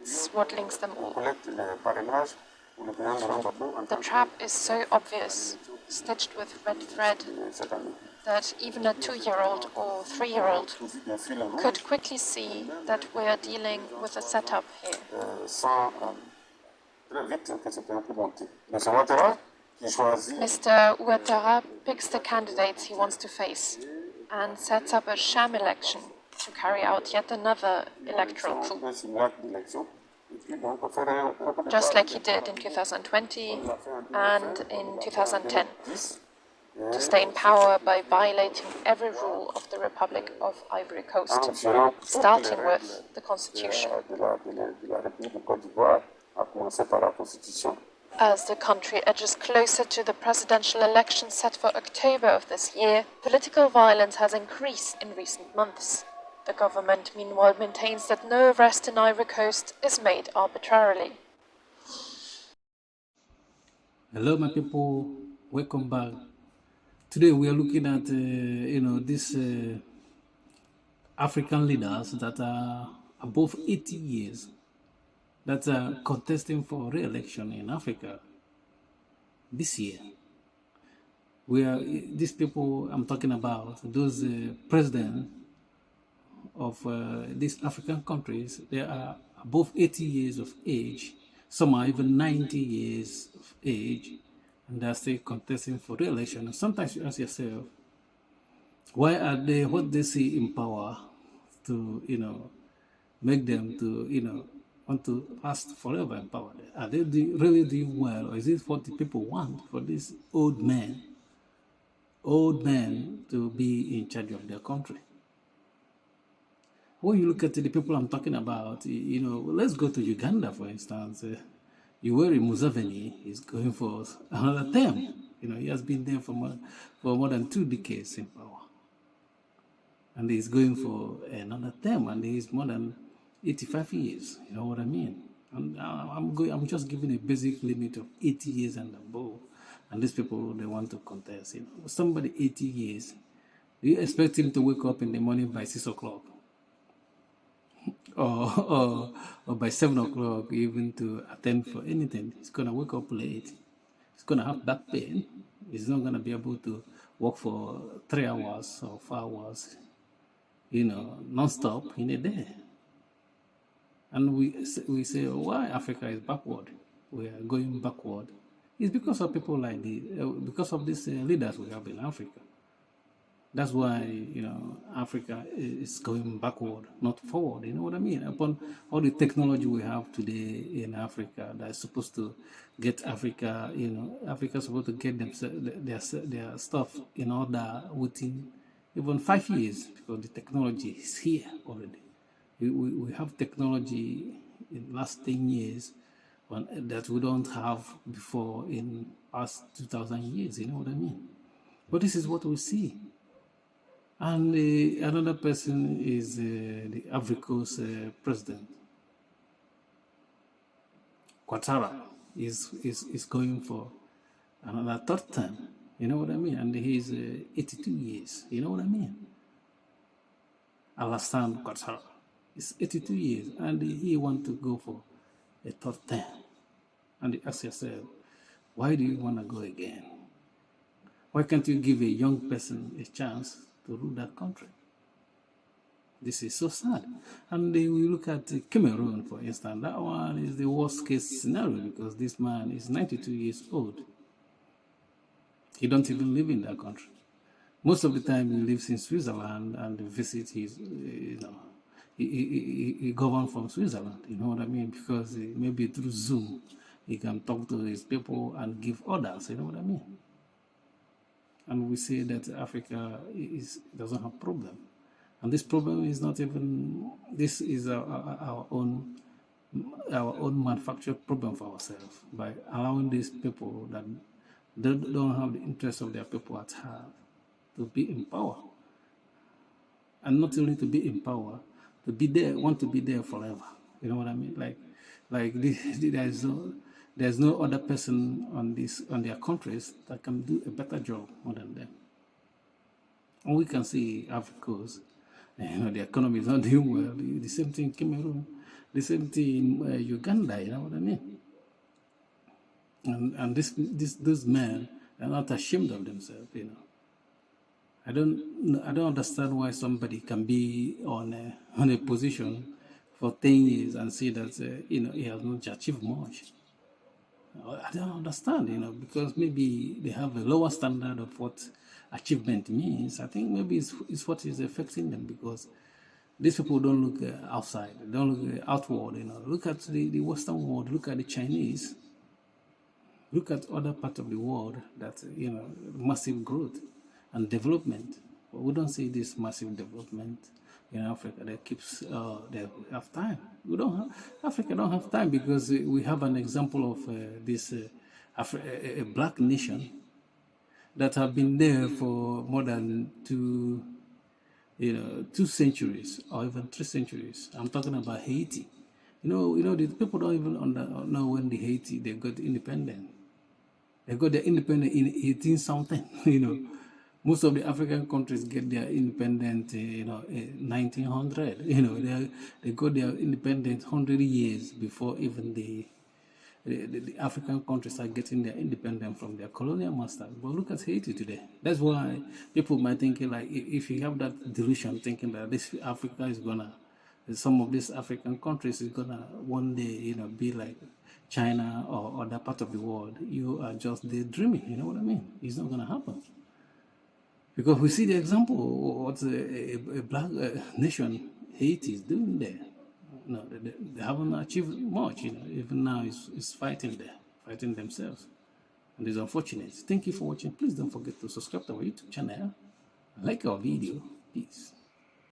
It's what links them all. The trap is so obvious, stitched with red thread, that even a 2-year-old or 3-year-old could quickly see that we are dealing with a setup here. Mr. Ouattara picks the candidates he wants to face and sets up a sham election to carry out yet another electoral coup, just like he did in 2020 and in 2010, to stay in power by violating every rule of the Republic of Ivory Coast, starting with the Constitution. As the country edges closer to the presidential election set for October of this year, political violence has increased in recent months. The government, meanwhile, maintains that no arrest in Ivory Coast is made arbitrarily. Hello, my people. Welcome back. Today we are looking at, these African leaders that are above 80 years that are contesting for re-election in Africa this year. These people I'm talking about, those presidents of these African countries, they are above 80 years of age. Some are even 90 years of age, and they're still contesting for re-election. And sometimes you ask yourself, why are they, what they see in power to, make them to, want to last forever in power? Are they really doing well, or is it what the people want for these old men to be in charge of their country? When you look at the people I'm talking about, let's go to Uganda, for instance. Yoweri Museveni is going for another term. He has been there for more than 2 decades in power. And he's going for another term, and he's more than 85 years. You know what I mean? And I'm just giving a basic limit of 80 years and above. And these people, they want to contest. Somebody 80 years, do you expect him to wake up in the morning by 6 o'clock? Or by 7 o'clock, even to attend for anything? He's going to wake up late. He's going to have back pain. He's not going to be able to work for 3 hours or 4 hours, non-stop in a day. And we say, why Africa is backward? We are going backward. It's because of people like because of these leaders we have in Africa. That's why, Africa is going backward, not forward. You know what I mean? Upon all the technology we have today in Africa that is supposed to get Africa, Africa is supposed to get their stuff in order within even 5 years, because the technology is here already. We have technology in the last 10 years that we don't have before in past 2,000 years. You know what I mean? But this is what we see. And another person is the Ivory Coast president. Ouattara is going for another 3rd term. You know what I mean? And he's 82 years. You know what I mean? Alassane Ouattara is 82 years, and he wants to go for a 3rd term. And you ask yourself, why do you want to go again? Why can't you give a young person a chance to rule that country? This is so sad. And we look at Cameroon, for instance. That one is the worst case scenario, because this man is 92 years old. He don't even live in that country. Most of the time he lives in Switzerland and visits his, he governs from Switzerland. You know what I mean? Because maybe through Zoom he can talk to his people and give orders. You know what I mean? And we say that Africa doesn't have problem. And this problem is not even, this is our own manufactured problem for ourselves, by allowing these people that don't have the interest of their people at heart to be in power. And not only to be in power, to be there, want to be there forever. You know what I mean? There's no other person on their countries that can do a better job more than them. And we can see Africa, the economy is not doing well. The same thing in Cameroon. The same thing in Uganda, you know what I mean? And these men are not ashamed of themselves, you know. I don't understand why somebody can be on a position for 10 years and see that he has not achieved much. I don't understand, you know, because maybe they have a lower standard of what achievement means. I think maybe it's what is affecting them, because these people don't look outside, they don't look outward, you know. Look at the Western world, look at the Chinese, look at other parts of the world that, you know, massive growth and development. But we don't see this massive development in Africa that keeps, they have time. Africa don't have time, because we have an example of this a black nation that have been there for more than two centuries or even 3 centuries. I'm talking about Haiti. The people don't even know when the Haiti they got independent. They got their independence in 18 something. Most of the African countries get their independence, in 1900. They got their independence 100 years before even the African countries are getting their independence from their colonial masters. But look at Haiti today. That's why people might think, like, if you have that delusion thinking that this Africa is gonna, some of these African countries is gonna one day, be like China or other part of the world, you are just daydreaming. You know what I mean? It's not gonna happen. Because we see the example of what a black nation, Haiti, is doing there. No, they haven't achieved much. Even now, it's fighting there, fighting themselves, and it's unfortunate. Thank you for watching. Please don't forget to subscribe to our YouTube channel, like our video. Peace.